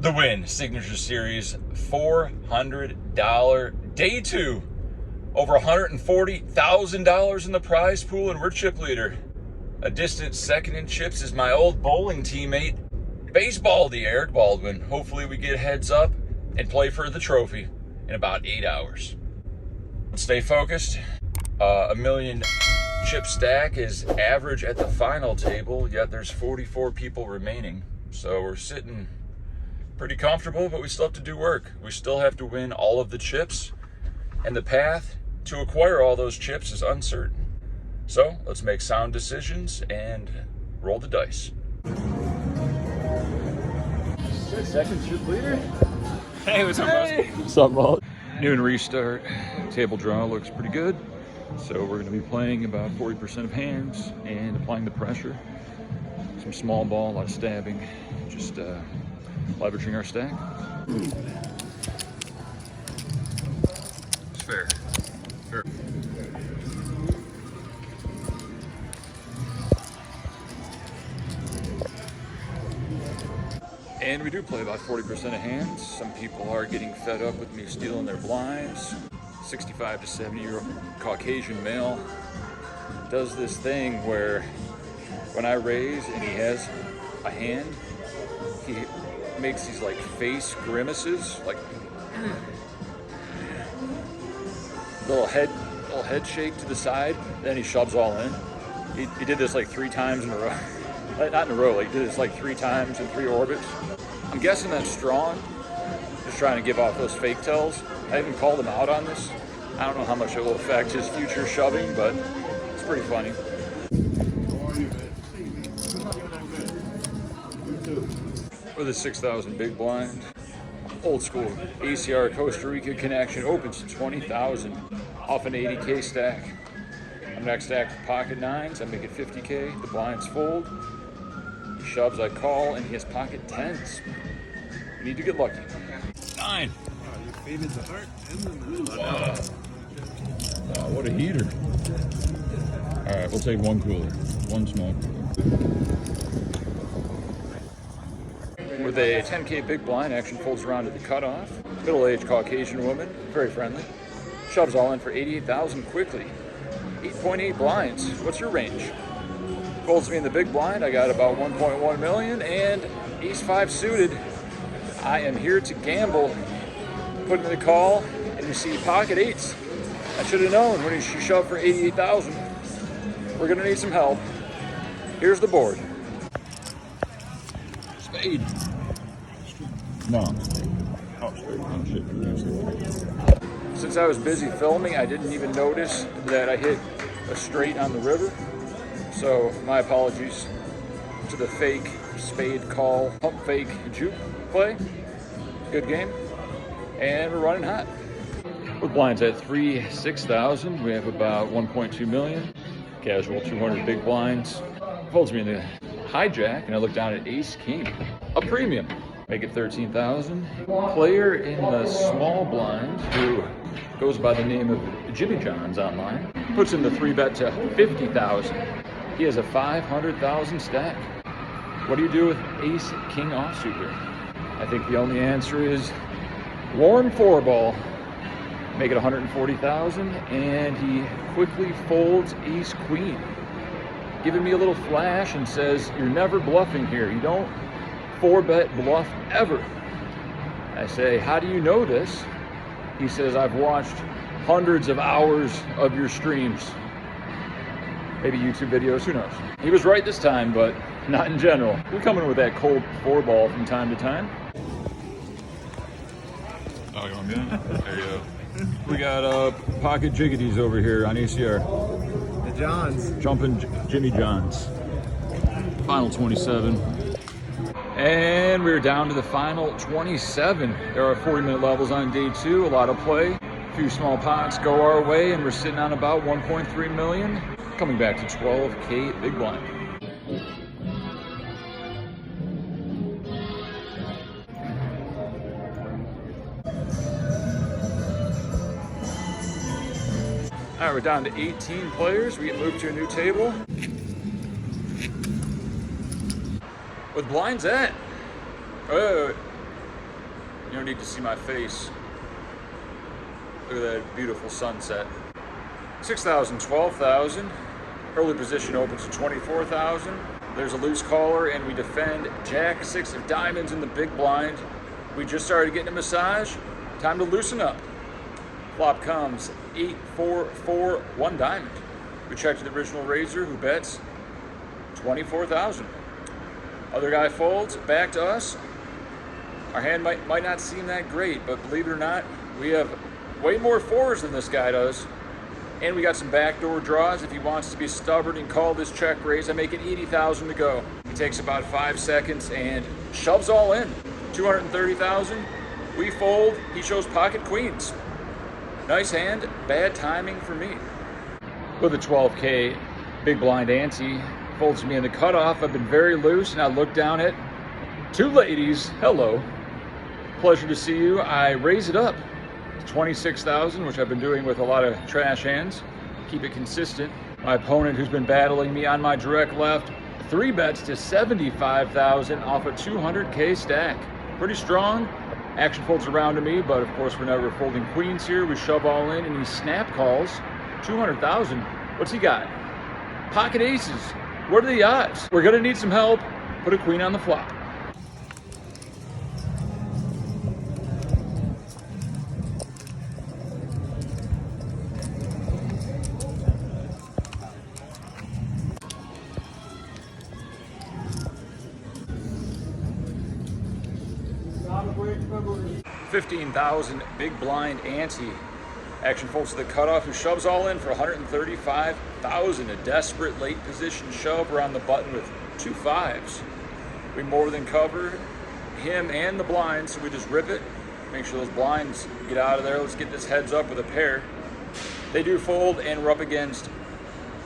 The Wynn Signature Series $400 day 2. Over $140,000 in the prize pool, and we're chip leader. A distant second in chips is my old bowling teammate, Baseball the Eric Baldwin. Hopefully we get heads up and play for the trophy in about 8 hours. Stay focused. A million chip stack is average at the final table, yet there's 44 people remaining. So we're sitting pretty comfortable, but we still have to do work. We still have to win all of the chips, and the path to acquire all those chips is uncertain. So let's make sound decisions and roll the dice. Second chip leader. Hey, what's up, Hey. What's up, Marle? Noon restart. Table draw looks pretty good. So we're going to be playing about 40% of hands and applying the pressure. Some small ball, a lot of stabbing, just leveraging our stack. It's fair. Fair. And we do play about 40% of hands. Some people are getting fed up with me stealing their blinds. 65 to 70-year-old Caucasian male does this thing where when I raise and he has a hand, he makes these like face grimaces, like little head shake to the side, then he shoves all in. He did this like 3 times in a row. Not in a row, like he did this like 3 times in 3 orbits. I'm guessing that's strong. Just trying to give off those fake tells. I haven't called him out on this. I don't know how much it will affect his future shoving, but it's pretty funny. With a 6,000 big blind, old school ACR Costa Rica connection opens to 20,000 off an 80K stack. I'm next stack pocket 9s. I make it 50K. The blinds fold. He shoves, I call, and he has pocket 10s. We need to get lucky. 9. You faded the heart and the Wow. Wow, what a heater. All right, we'll take 1 cooler, 1 small cooler. With a 10K big blind, action folds around to the cutoff. Middle-aged Caucasian woman, very friendly. Shoves all in for 88,000 quickly. 8.8 blinds. What's your range? Folds me in the big blind. I got about 1.1 million and ace 5 suited. I am here to gamble. Put in the call and you see pocket 8s. I should have known when she shoved for 88,000. We're gonna need some help. Here's the board. Spade. No. Oh, shit. Since I was busy filming, I didn't even notice that I hit a straight on the river. So my apologies to the fake spade call, pump fake juke play. Good game. And we're running hot. With blinds at 6,000, we have about 1.2 million. Casual 200 big blinds. Folds me in the hijack, and I look down at ace king. A premium. Make it 13,000. Player in the small blind who goes by the name of Jimmy Johns online puts in the 3-bet to 50,000. He has a 500,000 stack. What do you do with ace king offsuit here? I think the only answer is Warren 4-ball. Make it 140,000, and he quickly folds ace queen, giving me a little flash and says, "You're never bluffing here. You don't 4-bet bluff ever." I say, "How do you know this?" He says, "I've watched hundreds of hours of your streams." Maybe YouTube videos, who knows? He was right this time, but not in general. We're coming with that cold 4-ball from time to time. Oh, you want me? There you go. We got pocket jiggities over here on ACR. The Johns. Jumping Jimmy Johns. Final 27. And we're down to the final 27. There are 40-minute levels on day 2, a lot of play. A few small pots go our way, and we're sitting on about 1.3 million. Coming back to 12K big blind. All right, we're down to 18 players. We get moved to a new table. With blinds at, You don't need to see my face. Look at that beautiful sunset. 6,000, 12,000. Early position opens to 24,000. There's a loose caller, and we defend Jack 6 of diamonds in the big blind. We just started getting a massage. Time to loosen up. Flop comes 8, 4, 4, 1 diamond. We check to the original raiser, who bets 24,000. Other guy folds, back to us. Our hand might not seem that great, but believe it or not, we have way more fours than this guy does. And we got some backdoor draws. If he wants to be stubborn and call this check raise, I make it 80,000 to go. He takes about 5 seconds and shoves all in. 230,000. We fold. He shows pocket queens. Nice hand, bad timing for me. With a 12K big blind ante, folds me in the cutoff. I've been very loose, and I look down at 2 ladies. Hello. Pleasure to see you. I raise it up. 26,000, which I've been doing with a lot of trash hands. Keep it consistent. My opponent, who's been battling me on my direct left, 3 bets to 75,000 off a 200K stack. Pretty strong. Action folds around to me, but of course we're never folding queens here. We shove all in, and he snap calls 200,000. What's he got? Pocket aces. What are the odds? We're gonna need some help. Put a queen on the flop. $15,000 big blind ante. Action folds to the cutoff, who shoves all in for 135,000. A desperate late position shove. We're on the button with 2 5s. We more than cover him and the blinds, so we just rip it. Make sure those blinds get out of there. Let's get this heads up with a pair. They do fold, and we're up against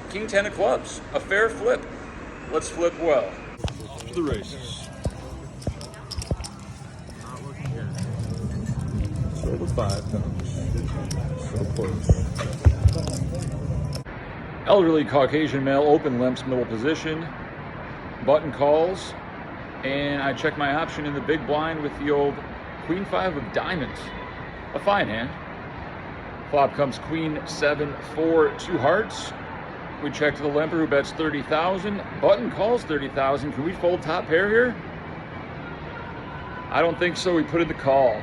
King 10 of clubs. A fair flip. Let's flip well. Off to the races. So the 5 comes. So close. Elderly Caucasian male open limps middle position. Button calls, and I check my option in the big blind with the old Queen 5 of diamonds. A fine hand. Flop comes Queen 7, 4, 2 hearts. We check to the limper, who bets 30,000. Button calls 30,000. Can we fold top pair here? I don't think so. We put in the call.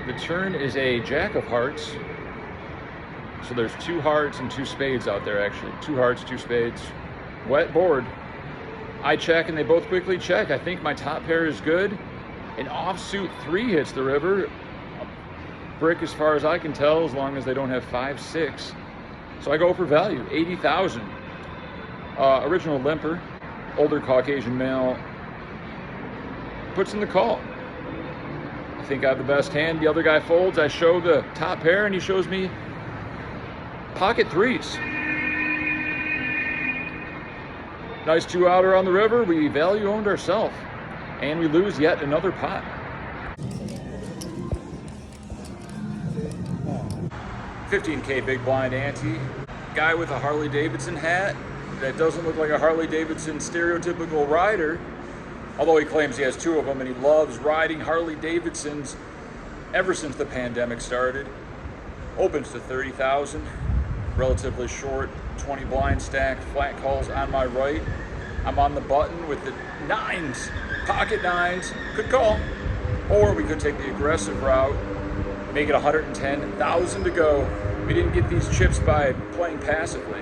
The turn is a jack of hearts. So there's 2 hearts and 2 spades out there, actually. 2 hearts, 2 spades. Wet board. I check, and they both quickly check. I think my top pair is good. An offsuit 3 hits the river. A brick as far as I can tell, as long as they don't have 5, 6. So I go for value, 80,000. Original limper, older Caucasian male, puts in the call. I think I have the best hand. The other guy folds. I show the top pair, and he shows me pocket 3s. Nice 2-outer on the river. We value owned ourselves, and we lose yet another pot. $15K big blind ante. Guy with a Harley Davidson hat that doesn't look like a Harley Davidson stereotypical rider, although he claims he has 2 of them, and he loves riding Harley Davidsons ever since the pandemic started. Opens to 30,000. Relatively short 20 blind stack. Flat calls on my right. I'm on the button with the 9s, pocket 9s. Could call, or we could take the aggressive route, make it 110,000 to go. We didn't get these chips by playing passively.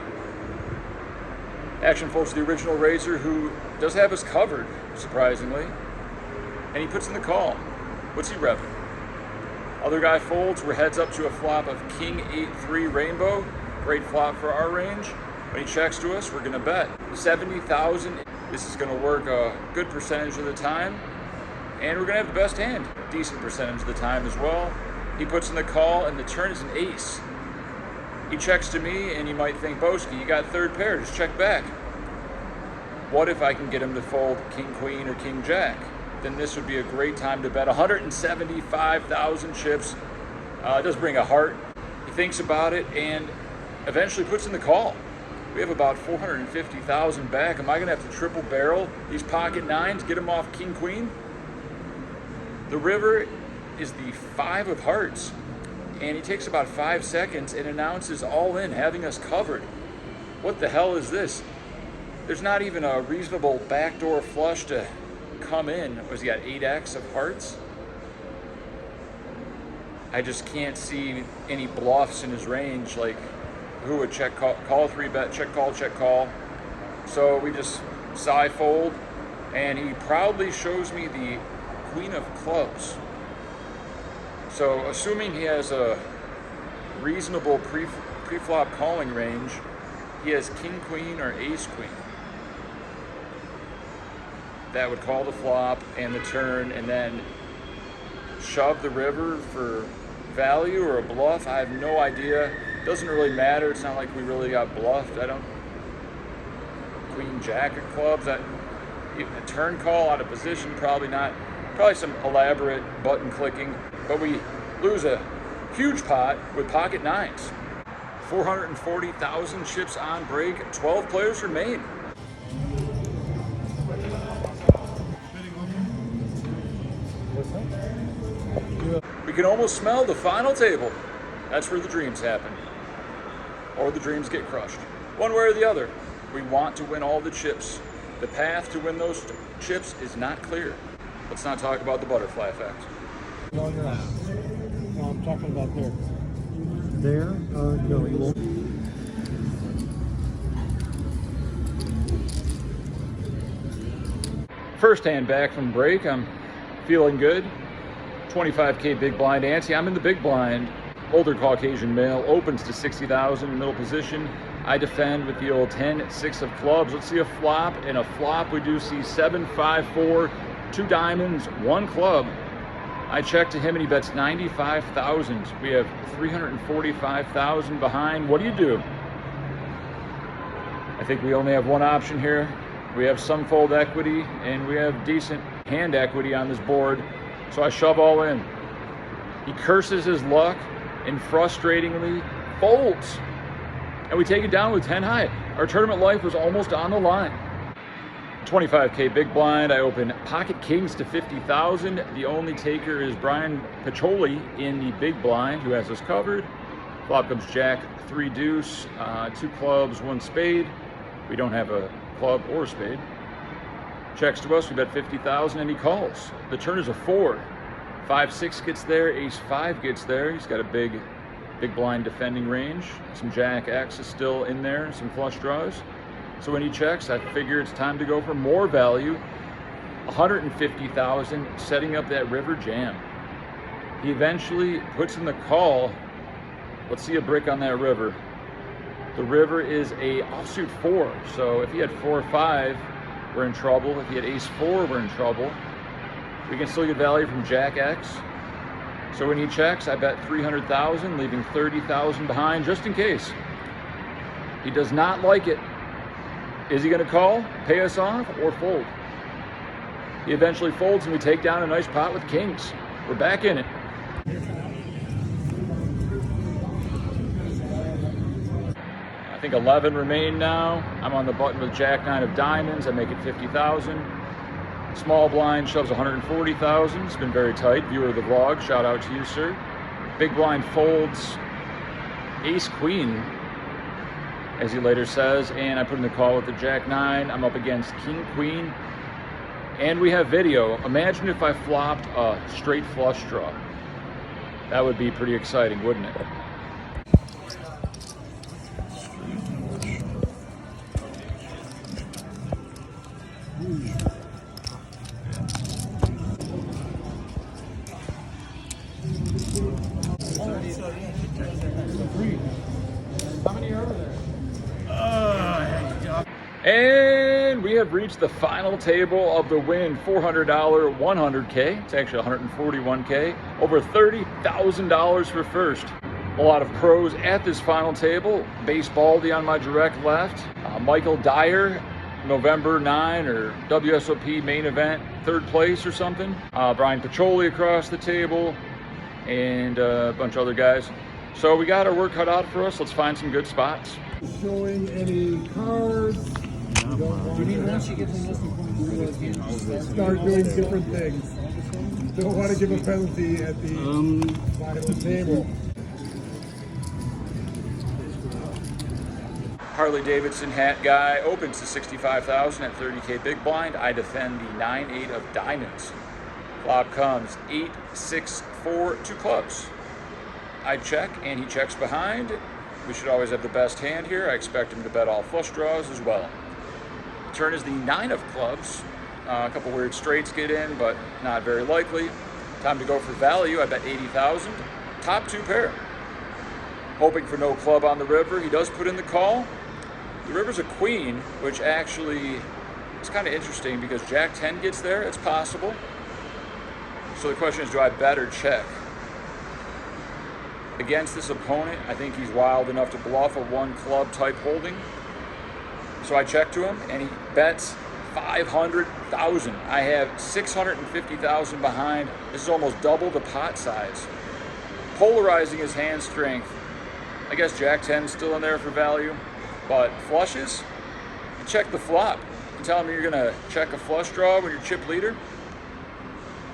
Action folds to the original raiser, who does have us covered, surprisingly, and he puts in the call. What's he repping? Other guy folds. We're heads up to a flop of King 8-3 rainbow. Great flop for our range. When he checks to us, we're going to bet 70,000. This is going to work a good percentage of the time, and we're going to have the best hand, decent percentage of the time as well. He puts in the call, and the turn is an ace. He checks to me, and you might think, Boski, you got 3rd pair, just check back. What if I can get him to fold King Queen or King Jack? Then this would be a great time to bet 175,000 chips. It does bring a heart. He thinks about it and eventually puts in the call. We have about 450,000 back. Am I going to have to triple barrel these pocket 9s, get them off King Queen? The river is the 5 of hearts. And he takes about 5 seconds and announces all in, having us covered. What the hell is this? There's not even a reasonable backdoor flush to come in. Was he got 8x of hearts? I just can't see any bluffs in his range. Like, who would check call a 3-bet, check call. So we just side fold, and he proudly shows me the queen of clubs. So assuming he has a reasonable pre-flop calling range, he has king queen or ace queen. That would call the flop and the turn, and then shove the river for value or a bluff. I have no idea. Doesn't really matter. It's not like we really got bluffed. I don't. Queen jack of clubs. A turn call out of position, probably not. Probably some elaborate button clicking, but we lose a huge pot with pocket nines. 440,000 chips on break. 12 players remain. We can almost smell the final table. That's where the dreams happen. Or the dreams get crushed. One way or the other. We want to win all the chips. The path to win those chips is not clear. Let's not talk about the butterfly effect. No, you're not. No, I'm talking about there. There? No, you won't. First hand back from break. I'm feeling good. 25K big blind ante. I'm in the big blind. Older Caucasian male, opens to 60,000, middle position. I defend with the old 10-6 of clubs. Let's see a flop. In a flop, we do see 7-5-4, 2 diamonds, 1 club. I check to him and he bets 95,000. We have 345,000 behind. What do you do? I think we only have one option here. We have some fold equity and we have decent hand equity on this board. So I shove all in. He curses his luck and frustratingly folds. And we take it down with 10 high. Our tournament life was almost on the line. 25K big blind. I open pocket kings to 50,000. The only taker is Brian Pacholi in the big blind, who has us covered. Flop comes jack, 3 deuce, 2 clubs, 1 spade. We don't have a club or a spade. Checks to us, we bet 50,000 and he calls. The turn is a 4. 5-6 gets there, ace 5 gets there. He's got a big blind defending range. Some jack X is still in there, some flush draws. So when he checks, I figure it's time to go for more value. 150,000, setting up that river jam. He eventually puts in the call. Let's see a brick on that river. The river is a offsuit 4. So if he had 4-5, we're in trouble. If he had ace 4, we're in trouble. We can still get value from jack X. So when he checks, I bet 300,000, leaving 30,000 behind just in case. He does not like it. Is he going to call, pay us off, or fold? He eventually folds and we take down a nice pot with kings. We're back in it. I think 11 remain now. I'm on the button with jack 9 of diamonds. I make it 50,000. Small blind shoves 140,000. It's been very tight. Viewer of the vlog, shout out to you, sir. Big blind folds ace queen, as he later says, and I put in the call with the jack 9. I'm up against king queen, and we have video. Imagine if I flopped a straight flush draw. That would be pretty exciting, wouldn't it? And we have reached the final table of the Wynn $400 100K. It's actually 141K. Over $30,000 for first. A lot of pros at this final table. Basebaldy on my direct left. Michael Dyer, November 9 or WSOP main event, 3rd place or something. Brian Pacholi across the table and a bunch of other guys. So we got our work cut out for us. Let's find some good spots. Showing any cards. You need once you get the listing, start doing different things. Don't want to give a penalty at the final table. Harley Davidson hat guy opens to 65,000 at 30K big blind. I defend the 9-8 of diamonds. Flop comes 8-6-4, 2 clubs. I check and he checks behind. We should always have the best hand here. I expect him to bet all flush draws as well. Turn is the 9 of clubs. A couple weird straights get in, but not very likely. Time to go for value. I bet 80,000. Top 2 pair. Hoping for no club on the river. He does put in the call. The river's a queen, which actually is kind of interesting because Jack 10 gets there. It's possible. So the question is, do I bet or check? Against this opponent, I think he's wild enough to bluff a 1 club type holding. So I check to him and he bets 500,000. I have 650,000 behind. This is almost double the pot size. Polarizing his hand strength. I guess Jack 10 still in there for value, but flushes, you check the flop. You tell him you're gonna check a flush draw when you're chip leader?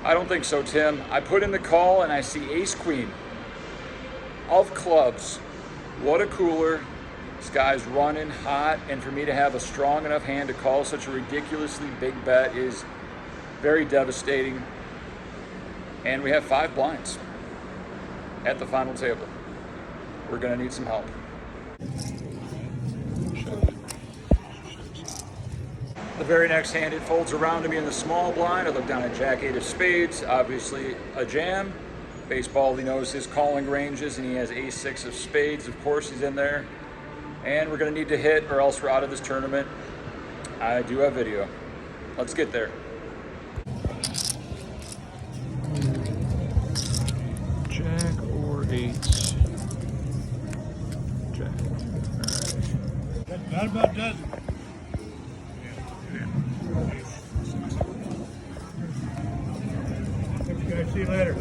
I don't think so, Tim. I put in the call and I see ace queen of clubs. What a cooler. This guy's running hot, and for me to have a strong enough hand to call such a ridiculously big bet is very devastating. And we have 5 blinds at the final table. We're gonna need some help. The very next hand, it folds around to me in the small blind. I look down at Jack 8 of spades, obviously a jam. Baseball, he knows his calling ranges, and he has ace 6 of spades. Of course, he's in there. And we're gonna need to hit or else we're out of this tournament. I do have video. Let's get there. Jack or 8? Jack. All right. Not about done. Okay, see you later.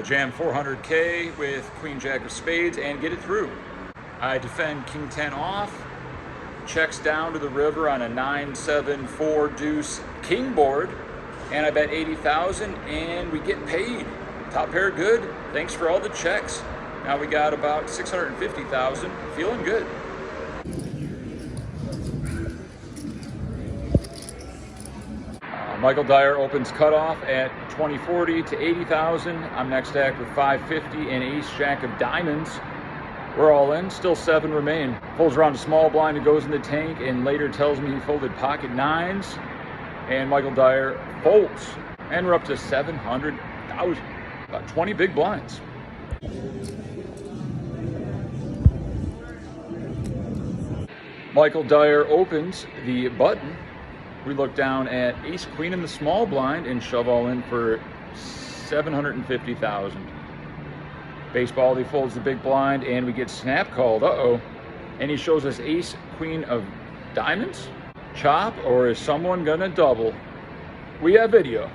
Jam 400K with Queen Jack of spades and get it through. I defend King 10 off, checks down to the river on a 9-7-4 deuce king board, and I bet 80,000 and we get paid. Top pair good. Thanks for all the checks. Now we got about 650,000. Feeling good. Michael Dyer opens cutoff at 2040 to 80,000. I'm next stacked with 550 and ace jack of diamonds. We're all in, still 7 remain. Folds around a small blind and goes in the tank, and later tells me he folded pocket 9s. And Michael Dyer folds. And we're up to 700,000. About 20 big blinds. Michael Dyer opens the button. We look down at ace queen in the small blind and shove all in for 750,000. Baseball, he folds the big blind and we get snap called. Uh-oh. And he shows us ace queen of diamonds. Chop, or is someone gonna double? We have video.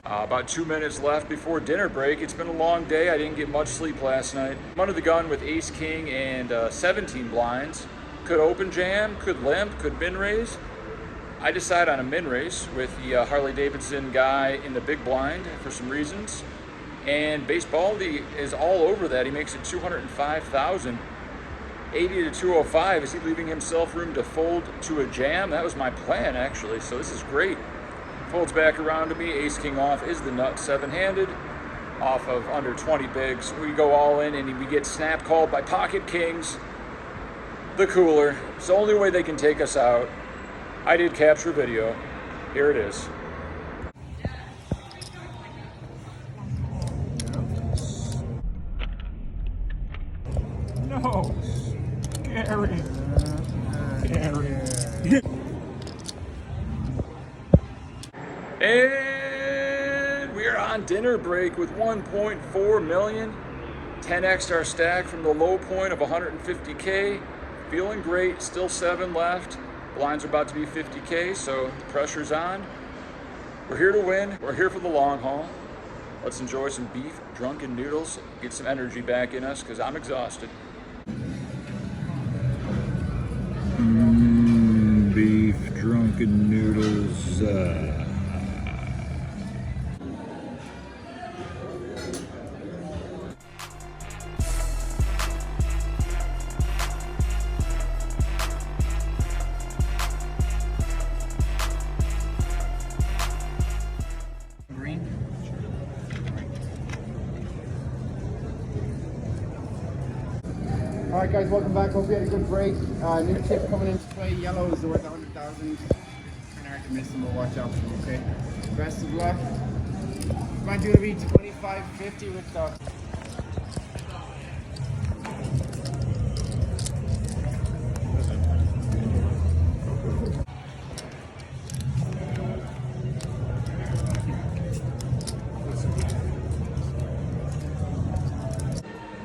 About 2 minutes left before dinner break. It's been a long day. I didn't get much sleep last night. I'm under the gun with ace king and 17 blinds. Could open jam, could limp, could min raise. I decide on a min raise with the Harley Davidson guy in the big blind for some reasons. And baseball is all over that. He makes it 205,000. 80 to 205. Is he leaving himself room to fold to a jam? That was my plan, actually. So this is great. Folds back around to me. Ace king off is the nut 7-handed off of under 20 bigs. We go all in and we get snap called by pocket kings. The cooler. It's the only way they can take us out. I did capture video. Here it is. No. Gary. And we are on dinner break with 1.4 million. 10x our stack from the low point of 150K. Feeling great, still 7 left. Blinds are about to be 50K, so the pressure's on. We're here to win, we're here for the long haul. Let's enjoy some beef drunken noodles, get some energy back in us, because I'm exhausted. Beef drunken noodles. Alright guys, welcome back. Hope you had a good break. New chip coming into play. Yellow is worth 100,000. Kind of hard to miss them, but watch out for them, okay? Best of luck. Might do to be 25-50 with the...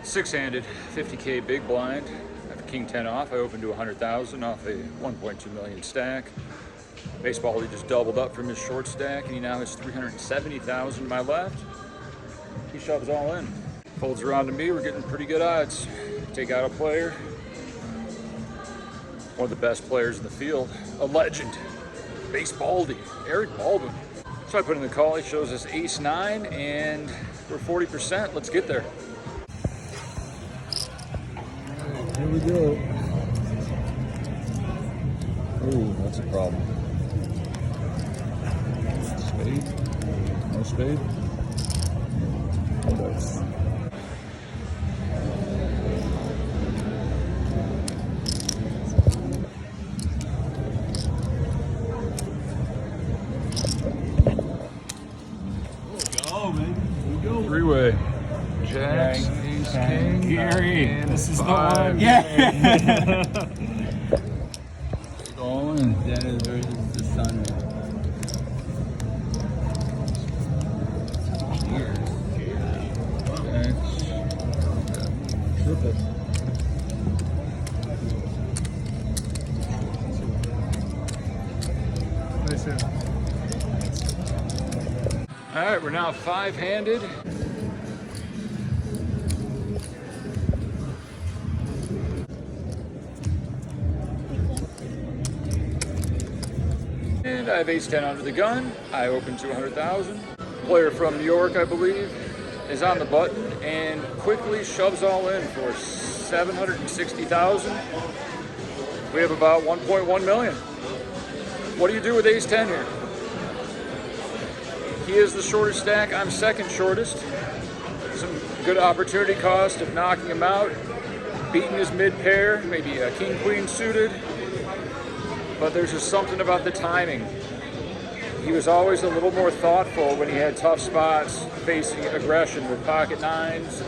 Six-handed, 50K big blind. After King 10 off, I opened to 100,000 off a 1.2 million stack. Baseball, he just doubled up from his short stack, and he now has 370,000 to my left. He shoves all in. Folds around to me, we're getting pretty good odds. Take out a player. One of the best players in the field, a legend, Basebaldy, Eric Baldwin. So I put in the call, he shows us ace-9, and we're 40%, let's get there. Here we go. Oh, that's a problem. Spade? No spade? That's... Go, baby. Here we go. Three-way. Jacks, ace, king, Gary, and this is the five. one. Yeah. All in. That is versus the sun. Triple. Nice hit. All right, we're now five-handed. And I have ace-10 under the gun. I open 200,000. Player from New York, I believe, is on the button and quickly shoves all in for 760,000. We have about 1.1 million. What do you do with ace-10 here? He is the shortest stack. I'm second shortest. Some good opportunity cost of knocking him out. Beating his mid-pair, maybe a king-queen suited. But there's just something about the timing. He was always a little more thoughtful when he had tough spots facing aggression with pocket nines,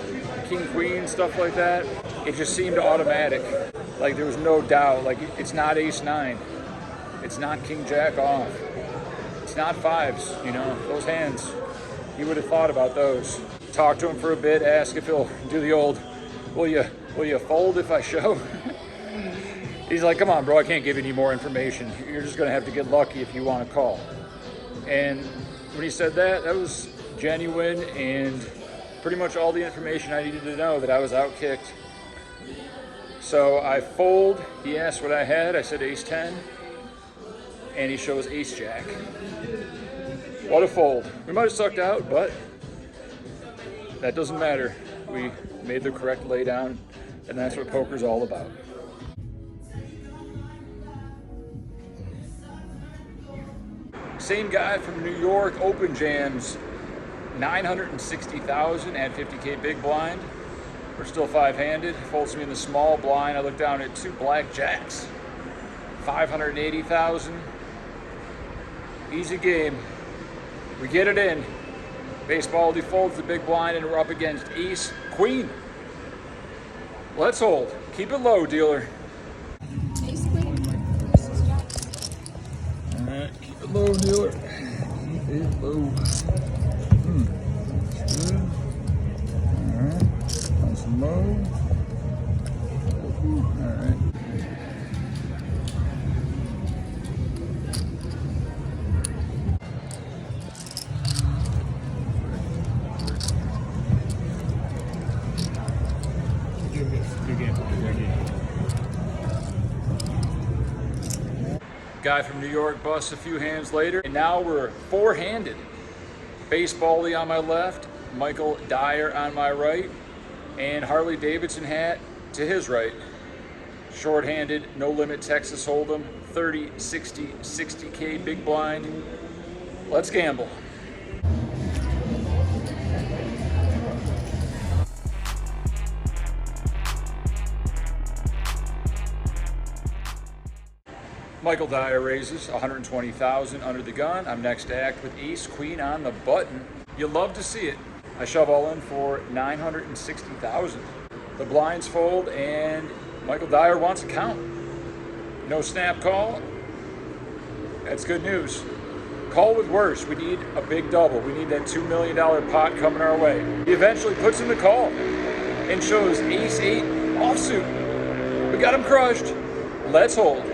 king queen, stuff like that. It just seemed automatic. Like there was no doubt. Like it's not ace nine. It's not king jack off. It's not fives, you know, those hands. He would have thought about those. Talk to him for a bit, ask if he'll do the old, will you fold if I show? He's like, come on, bro, I can't give you any more information. You're just gonna have to get lucky if you want to call. And when he said that, that was genuine and pretty much all the information I needed to know that I was outkicked. So I fold, he asked what I had, I said ace-10, and he shows ace-jack. What a fold. We might have sucked out, but that doesn't matter. We made the correct laydown, and that's what poker's all about. Same guy from New York, open jams, 960,000 at 50K big blind. We're still five-handed. Folds me in the small blind. I look down at two black jacks, 580,000. Easy game. We get it in. Baseball defolds the big blind, and we're up against ace queen. Let's hold. Keep it low, dealer. Ace queen versus jack. All right, keep it low, dealer. Keep it low. Good. All right, nice and low. All right. Guy from New York busts a few hands later, and now we're four-handed. Baseball-y on my left, Michael Dyer on my right, and Harley Davidson hat to his right. Short-handed, no limit Texas Hold'em, 30, 60, 60K big blind. Let's gamble. Michael Dyer raises 120,000 under the gun. I'm next to act with ace queen on the button. You love to see it. I shove all in for 960,000. The blinds fold and Michael Dyer wants a count. No snap call. That's good news. Call with worse. We need a big double. We need that $2 million pot coming our way. He eventually puts in the call and shows ace-8 offsuit. We got him crushed. Let's hold.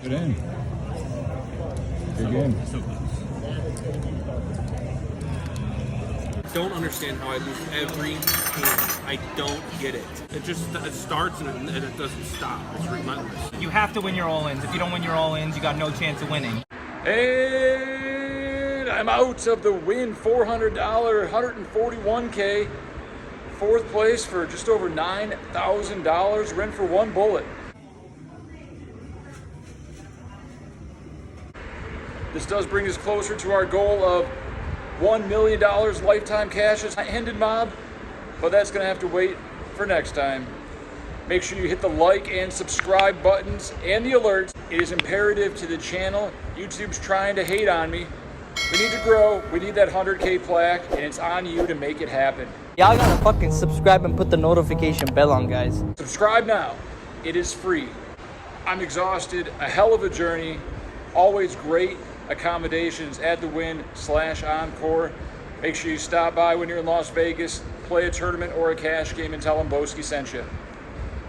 Good in. Good game. I don't understand how I lose every game. I don't get it. It starts and it doesn't stop. It's relentless. You have to win your all-ins. If you don't win your all-ins, you got no chance of winning. And I'm out of the Wynn $400, 141K. Fourth place for just over $9,000. We're in for one bullet. This does bring us closer to our goal of $1 million lifetime cash as handed mob, but that's gonna have to wait for next time. Make sure you hit the like and subscribe buttons and the alerts. It is imperative to the channel. YouTube's trying to hate on me. We need to grow. We need that 100K plaque, and it's on you to make it happen. Y'all gotta fucking subscribe and put the notification bell on, guys. Subscribe now. It is free. I'm exhausted. A hell of a journey. Always great accommodations at the Wynn/Encore. Make sure you stop by when you're in Las Vegas, play a tournament or a cash game, and tell them Boski sent you.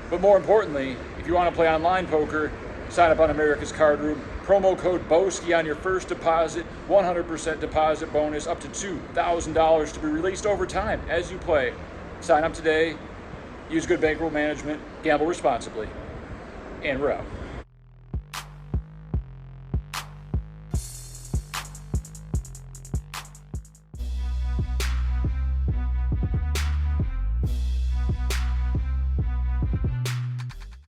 But more importantly, if you want to play online poker, sign up on America's Card Room. Promo code Boski on your first deposit, 100% deposit bonus up to $2,000 to be released over time as you play. Sign up today. Use good bankroll management. Gamble responsibly. And we're out.